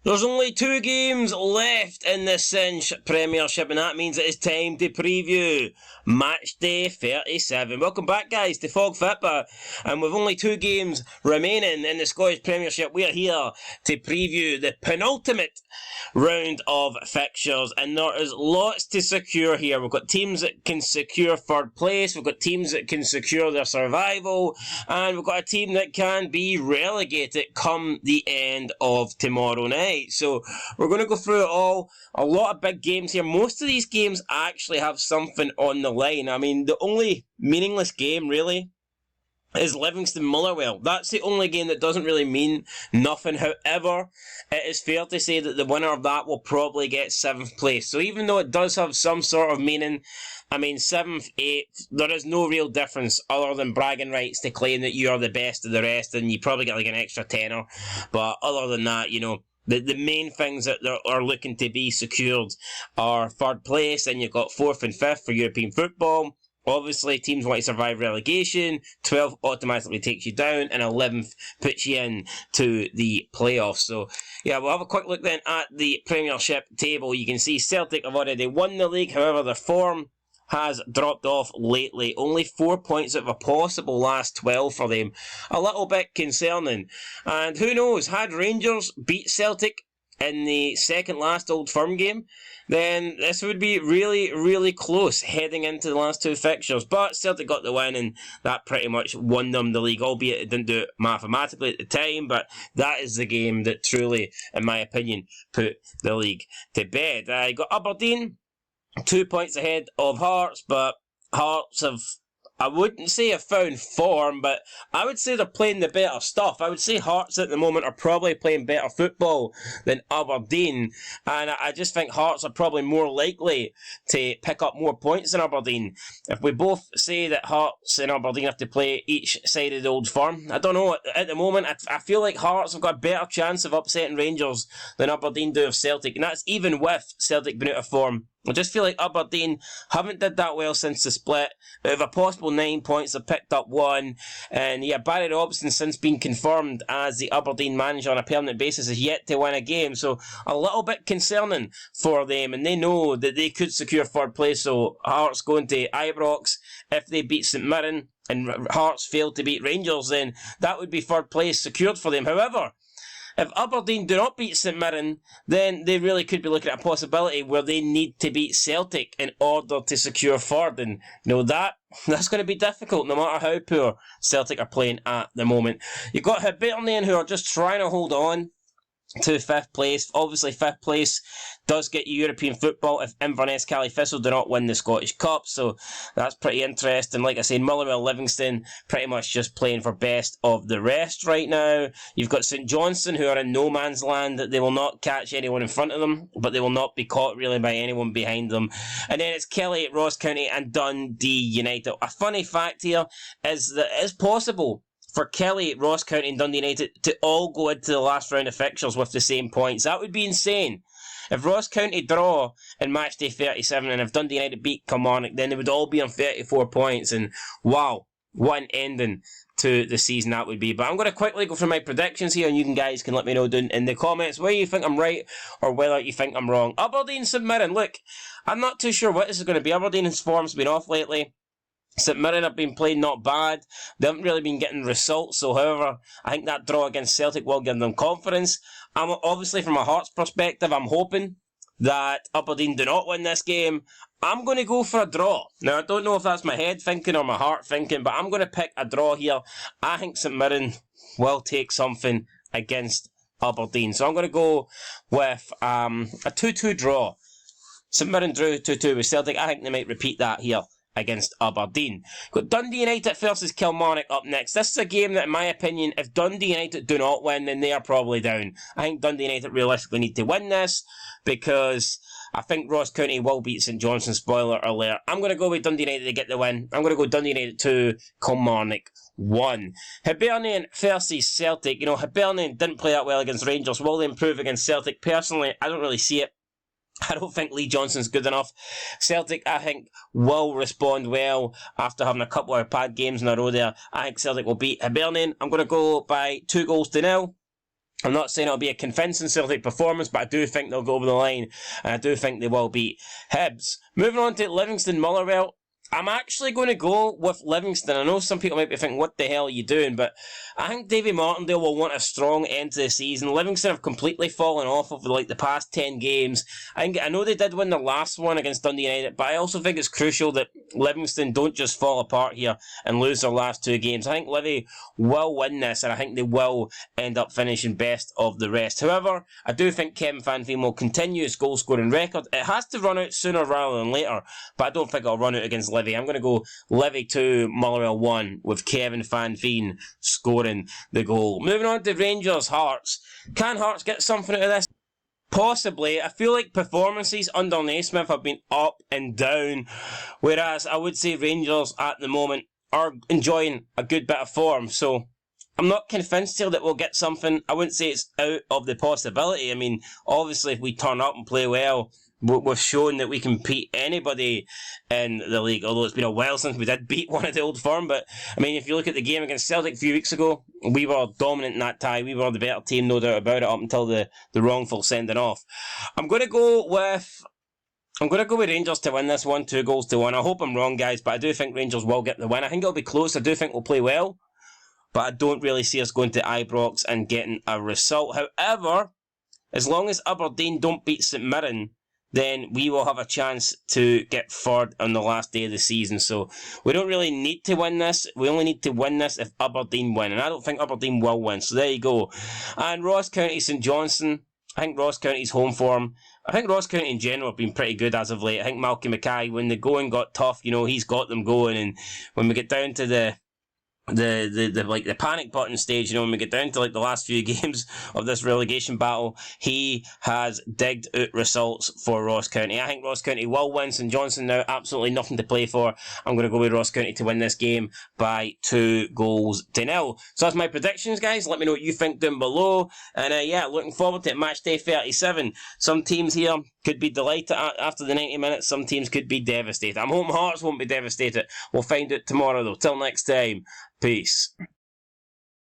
There's only 2 games left in the Cinch Premiership, and that means it is time to preview Match Day 37. Welcome back, guys, to Fog Fitba, and with only 2 games remaining in the Scottish Premiership, we are here to preview the penultimate round of fixtures, and there is lots to secure here. We've got teams that can secure third place, we've got teams that can secure their survival, and we've got a team that can be relegated come the end of tomorrow night. So we're going to go through it all. A lot of big games here. Most of these games actually have something on the line. I mean, the only meaningless game really is Livingston-Motherwell. That's the only game that doesn't really mean nothing. However, it is fair to say that the winner of that will probably get 7th place. So even though it does have some sort of meaning, I mean, 7th, 8th, there is no real difference other than bragging rights to claim that you are the best of the rest, and you probably get like an extra tenner. But other than that, you know, the main things that are looking to be secured are 3rd place, and you've got 4th and 5th for European football. Obviously, teams want to survive relegation. 12th automatically takes you down, and 11th puts you in to the playoffs. So, yeah, we'll have a quick look then at the Premiership table. You can see Celtic have already won the league. However, their form has dropped off lately. Only 4 points out of a possible last 12 for them. A little bit concerning. And who knows, had Rangers beat Celtic in the second last Old Firm game, then this would be really, really close heading into the last 2 fixtures. But Celtic got the win, and that pretty much won them the league, albeit it didn't do it mathematically at the time. But that is the game that truly, in my opinion, put the league to bed. You got Aberdeen 2 points ahead of Hearts, but Hearts have, I wouldn't say have found form, but I would say they're playing the better stuff. I would say Hearts at the moment are probably playing better football than Aberdeen, and I just think Hearts are probably more likely to pick up more points than Aberdeen. If we both say that Hearts and Aberdeen have to play each side of the Old Firm, I don't know, at the moment I feel like Hearts have got a better chance of upsetting Rangers than Aberdeen do of Celtic, and that's even with Celtic being out of form. I just feel like Aberdeen haven't did that well since the split. Out of a possible 9 points, they've picked up 1. And yeah, Barry Robson, since being confirmed as the Aberdeen manager on a permanent basis, is yet to win a game. So a little bit concerning for them. And they know that they could secure 3rd place. So Hearts going to Ibrox. If they beat St Mirren and Hearts fail to beat Rangers, then that would be 3rd place secured for them. However, if Aberdeen do not beat St Mirren, then they really could be looking at a possibility where they need to beat Celtic in order to secure 3rd. And you know, that's going to be difficult no matter how poor Celtic are playing at the moment. You've got Hibernian who are just trying to hold on to 5th place. Obviously, 5th place does get you European football if Inverness Cali Thistle do not win the Scottish Cup, so that's pretty interesting. Like I said, Motherwell Livingston pretty much just playing for best of the rest right now. You've got St Johnstone who are in no man's land. They will not catch anyone in front of them, but they will not be caught really by anyone behind them. And then it's Kelly, Ross County and Dundee United. A funny fact here is that it is possible for Kelly, Ross County and Dundee United to all go into the last round of fixtures with the same points. That would be insane. If Ross County draw in match day 37 and if Dundee United beat Kilmarnock, then they would all be on 34 points. And wow, what an ending to the season that would be. But I'm going to quickly go through my predictions here, and you guys can let me know down in the comments whether you think I'm right or whether you think I'm wrong. Aberdeen St Mirren. Look, I'm not too sure what this is going to be. Aberdeen's form's been off lately. St Mirren have been playing not bad. They haven't really been getting results, so however, I think that draw against Celtic will give them confidence. Obviously, from a Hearts perspective, I'm hoping that Aberdeen do not win this game. I'm going to go for a draw. Now, I don't know if that's my head thinking or my heart thinking, but I'm going to pick a draw here. I think St Mirren will take something against Aberdeen. So I'm going to go with a 2-2 draw. St Mirren drew 2-2 with Celtic. I think they might repeat that here against Aberdeen. Got Dundee United versus Kilmarnock up next. This is a game that, in my opinion, if Dundee United do not win, then they are probably down. I think Dundee United realistically need to win this because I think Ross County will beat St Johnstone. Spoiler alert. I'm going to go with Dundee United to get the win. I'm going to go Dundee United 2, Kilmarnock 1. Hibernian versus Celtic. You know, Hibernian didn't play that well against Rangers. Will they improve against Celtic? Personally, I don't really see it. I don't think Lee Johnson's good enough. Celtic, I think, will respond well after having a couple of bad games in a row there. I think Celtic will beat Hibernian. I'm going to go by 2-0. I'm not saying it'll be a convincing Celtic performance, but I do think they'll go over the line, and I do think they will beat Hibs. Moving on to Livingston-Motherwell. I'm actually going to go with Livingston. I know some people might be thinking, what the hell are you doing? But I think Davy Martindale will want a strong end to the season. Livingston have completely fallen off over the past 10 games. I know they did win the last one against Dundee United, but I also think it's crucial that Livingston don't just fall apart here and lose their last 2 games. I think Livy will win this, and I think they will end up finishing best of the rest. However, I do think Kevin Van Veen will continue his goal-scoring record. It has to run out sooner rather than later, but I don't think it'll run out against Livy. I'm going to go Livy 2, Motherwell 1, with Kevin Van Veen scoring the goal. Moving on to Rangers Hearts. Can Hearts get something out of this? Possibly. I feel like performances under Naismith have been up and down, whereas I would say Rangers at the moment are enjoying a good bit of form, so I'm not convinced here that we'll get something. I wouldn't say it's out of the possibility. I mean, obviously if we turn up and play well, we've shown that we can beat anybody in the league, although it's been a while since we did beat one of the Old Firm. But, I mean, if you look at the game against Celtic a few weeks ago, we were dominant in that tie. We were the better team, no doubt about it, up until the wrongful sending off. I'm going to go with Rangers to win this one, 2-1. I hope I'm wrong, guys, but I do think Rangers will get the win. I think it'll be close. I do think we'll play well, but I don't really see us going to Ibrox and getting a result. However, as long as Aberdeen don't beat St Mirren, then we will have a chance to get third on the last day of the season. So we don't really need to win this. We only need to win this if Aberdeen win. And I don't think Aberdeen will win. So there you go. And Ross County St Johnstone. I think Ross County's home form. I think Ross County in general have been pretty good as of late. I think Malky Mackay, when the going got tough, he's got them going. And when we get down to the panic button stage, when we get down to the last few games of this relegation battle, he has digged out results for Ross County. I think Ross County will win. St Johnstone now absolutely nothing to play for. I'm going to go with Ross County to win this game by 2-0. So that's my predictions, guys. Let me know what you think down below. And looking forward to it. Match day 37. Some teams here could be delighted after the 90 minutes. Some teams could be devastated. I'm hoping Hearts won't be devastated. We'll find out tomorrow though. Till next time. Peace.